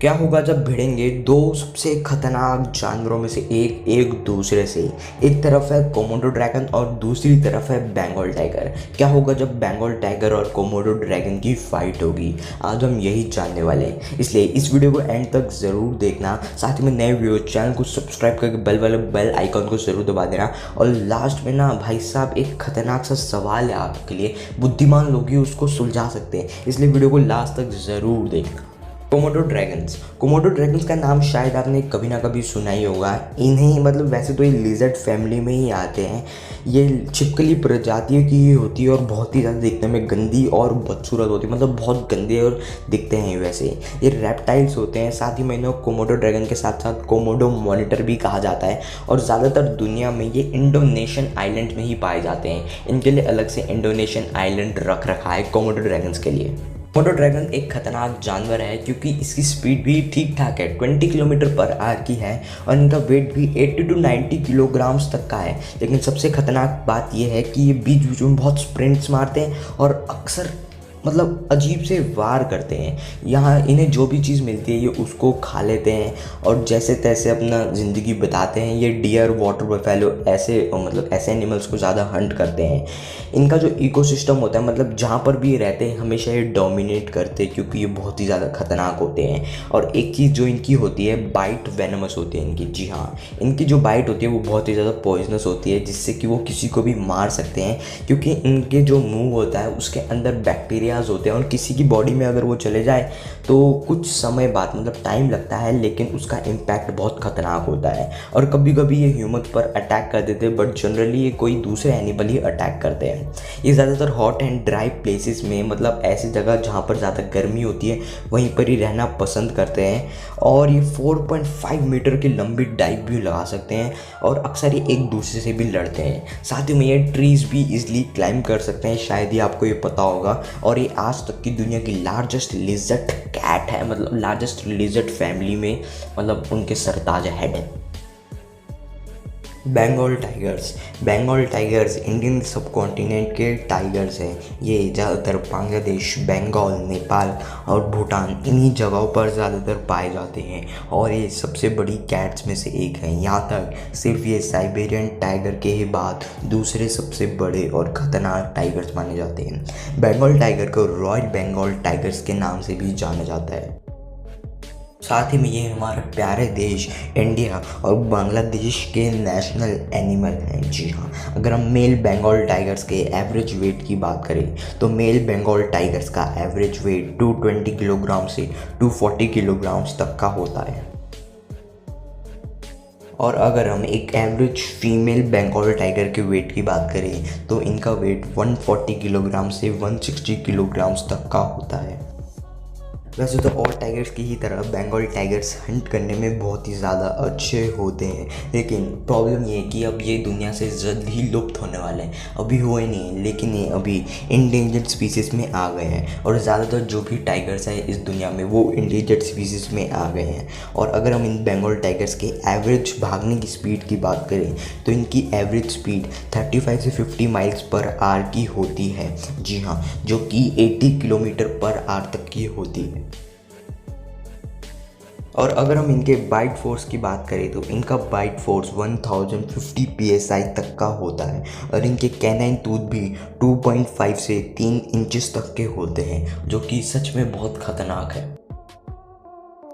क्या होगा जब भिड़ेंगे दो सबसे खतरनाक जानवरों में से एक एक दूसरे से। एक तरफ है कोमोडो ड्रैगन और दूसरी तरफ है बंगाल टाइगर। क्या होगा जब बंगाल टाइगर और कोमोडो ड्रैगन की फाइट होगी, आज हम यही जानने वाले हैं। इसलिए इस वीडियो को एंड तक ज़रूर देखना। साथ ही में नए वीडियो चैनल को सब्सक्राइब करके बेल आइकॉन को ज़रूर दबा देना। और लास्ट में ना भाई साहब एक खतरनाक सा सवाल है आपके लिए, बुद्धिमान लोग ही उसको सुलझा सकते हैं, इसलिए वीडियो को लास्ट तक ज़रूर देखना। कोमोडो ड्रैगन्स का नाम शायद आपने कभी ना कभी सुना ही होगा। इन्हें मतलब वैसे तो ये लिजर्ड फैमिली में ही आते हैं। ये छिपकली प्रजातियों की ही होती है और बहुत ही ज़्यादा दिखने में गंदी और बदसूरत होती है, मतलब बहुत गंदे और दिखते हैं वैसे। ये रेप्टाइल्स होते हैं। साथ ही में इन्हें कोमोडो ड्रैगन के साथ साथ कोमोडो मॉनिटर भी कहा जाता है और ज़्यादातर दुनिया में ये इंडोनेशियन आइलैंड में ही पाए जाते हैं। इनके लिए अलग से इंडोनेशियन आइलैंड रख रखा है कोमोडो ड्रैगन्स के लिए। कोमोडो ड्रैगन एक खतरनाक जानवर है क्योंकि इसकी स्पीड भी ठीक ठाक है, 20 किलोमीटर पर आवर की है और इनका वेट भी 80 to 90 किलोग्राम्स तक का है। लेकिन सबसे खतरनाक बात यह है कि ये बीच बीच में बहुत स्प्रिंट्स मारते हैं और अक्सर मतलब अजीब से वार करते हैं। यहाँ इन्हें जो भी चीज़ मिलती है ये उसको खा लेते हैं और जैसे तैसे अपना ज़िंदगी बिताते हैं। ये डियर, वाटर बफेलो ऐसे मतलब ऐसे एनिमल्स को ज़्यादा हंट करते हैं। इनका जो इकोसिस्टम होता है, मतलब जहाँ पर भी ये रहते हैं हमेशा ये डोमिनेट करते हैं क्योंकि ये बहुत ही ज़्यादा खतरनाक होते हैं। और एक चीज़ जो इनकी होती है, बाइट वेनमस होती है इनकी। जी हाँ, इनकी जो बाइट होती है वो बहुत ही ज़्यादा पॉइजनस होती है, जिससे कि वो किसी को भी मार सकते हैं क्योंकि इनके जो मुंह होता है उसके अंदर बैक्टीरिया होते हैं और किसी की बॉडी में अगर वो चले जाए तो कुछ समय बाद, मतलब टाइम लगता है, लेकिन उसका इम्पैक्ट बहुत खतरनाक होता है। और कभी कभी ये ह्यूमन पर अटैक कर देते हैं, बट जनरली ये कोई दूसरे एनिमल ही अटैक करते हैं। ये ज़्यादातर हॉट एंड ड्राई प्लेसेस में, मतलब ऐसी जगह जहाँ पर ज़्यादा गर्मी होती है वहीं पर ही रहना पसंद करते हैं। और ये 4.5 मीटर की लंबी डाइव भी लगा सकते हैं और अक्सर ये एक दूसरे से भी लड़ते हैं। साथ ही में ये ट्रीज़ भी इजीली क्लाइंब कर सकते हैं, शायद ही आपको ये पता होगा। और ये आज तक की दुनिया की लार्जेस्ट लिजर्ड कैट है, मतलब लार्जेस्ट लिजर्ड फैमिली में, मतलब उनके सरताज हेड है। बंगाल टाइगर्स इंडियन सब कॉन्टिनेंट के टाइगर्स हैं। ये ज़्यादातर बांग्लादेश, बंगाल, नेपाल और भूटान, इन्हीं जगहों पर ज़्यादातर पाए जाते हैं और ये सबसे बड़ी कैट्स में से एक है। यहाँ तक सिर्फ ये साइबेरियन टाइगर के ही बाद दूसरे सबसे बड़े और ख़तरनाक टाइगर्स माने जाते हैं। बंगाल टाइगर को रॉयल बंगाल टाइगर्स के नाम से भी जाना जाता है। साथ ही में ये हमारे प्यारे देश इंडिया और बांग्लादेश के नेशनल एनिमल हैं। जी हाँ, अगर हम मेल बंगाल टाइगर्स के एवरेज वेट की बात करें तो मेल बंगाल टाइगर्स का एवरेज वेट 220 किलोग्राम से 240 किलोग्राम्स तक का होता है। और अगर हम एक एवरेज फीमेल बंगाल टाइगर के वेट की बात करें तो इनका वेट 140 किलोग्राम से 160 किलोग्राम्स तक का होता है। वैसे तो और टाइगर्स की ही तरह बंगाल टाइगर्स हंट करने में बहुत ही ज़्यादा अच्छे होते हैं, लेकिन प्रॉब्लम ये है कि अब ये दुनिया से जल्द ही लुप्त होने वाले हैं। अभी हुए नहीं, लेकिन ये अभी इंडेंजर्ड स्पीसीज़ में आ गए हैं और ज़्यादातर जो भी टाइगर्स हैं इस दुनिया में वो इंडेंजर्ड स्पीसीज़ में आ गए हैं। और अगर हम इन बंगाल टाइगर्स के एवरेज भागने की स्पीड की बात करें तो इनकी एवरेज स्पीड 35 से 50 माइल्स पर आवर की होती है। जी हाँ, जो कि 80 किलोमीटर पर आवर तक की होती है। और अगर हम इनके बाइट फोर्स की बात करें तो इनका बाइट फोर्स 1050 psi तक का होता है और इनके कैनाइन टूथ भी 2.5 से 3 इंचेस तक के होते हैं, जो कि सच में बहुत खतरनाक है।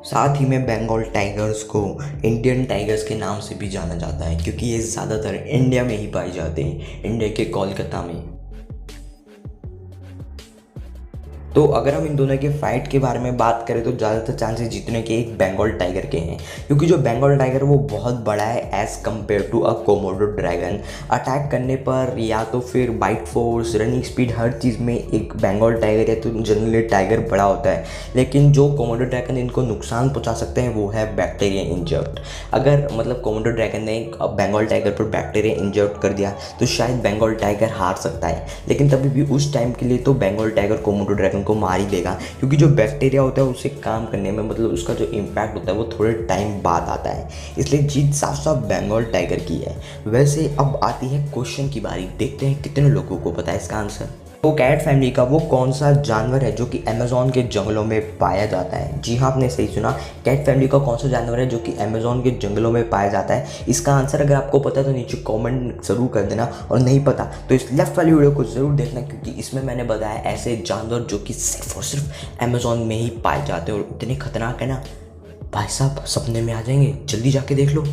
साथ ही में बंगाल टाइगर्स को इंडियन टाइगर्स के नाम से भी जाना जाता है क्योंकि ये ज़्यादातर इंडिया में ही पाए जाते हैं, इंडिया के कोलकाता में। तो अगर हम इन दोनों के फाइट के बारे में बात करें तो ज़्यादातर चांसेस जीतने के एक बंगाल टाइगर के हैं, क्योंकि जो बंगाल टाइगर वो बहुत बड़ा है as compare to a Komodo dragon. Attack करने पर या तो फिर बाइट फोर्स, रनिंग स्पीड, हर चीज़ में एक बंगाल टाइगर है तो जनरली टाइगर बड़ा होता है। लेकिन जो कोमोडो ड्रैगन इनको नुकसान पहुँचा सकते हैं वो है बैक्टीरिया इंजेक्ट। अगर मतलब कोमोडो ड्रैगन ने बंगाल टाइगर पर बैक्टीरिया इंजेक्ट कर दिया तो शायद बंगाल टाइगर हार सकता है, लेकिन तभी भी उस टाइम के लिए तो बंगाल टाइगर कोमोडो ड्रैगन को मार ही देगा, क्योंकि जो बैक्टीरिया होता है उसे काम करने में, मतलब उसका जो इम्पैक्ट होता है वो थोड़े टाइम बाद आता है। इसलिए जीत साफ साफ बंगाल टाइगर की है। वैसे अब आती है क्वेश्चन की बारी, देखते हैं कितने लोगों को पता है इसका आंसर। तो कैट फैमिली का वो कौन सा जानवर है जो कि अमेज़ॉन के जंगलों में पाया जाता है? जी हाँ, आपने सही सुना। कैट फैमिली का कौन सा जानवर है जो कि अमेज़ॉन के जंगलों में पाया जाता है? इसका आंसर अगर आपको पता है तो नीचे कमेंट ज़रूर कर देना, और नहीं पता तो इस लेफ्ट वाली वीडियो को ज़रूर देखना, क्योंकि इसमें मैंने बताया ऐसे जानवर जो कि सिर्फ और सिर्फ अमेज़ॉन में ही पाए जाते हैं और इतने खतरनाक है ना भाई साहब, सपने में आ जाएंगे। जल्दी जाके देख लो।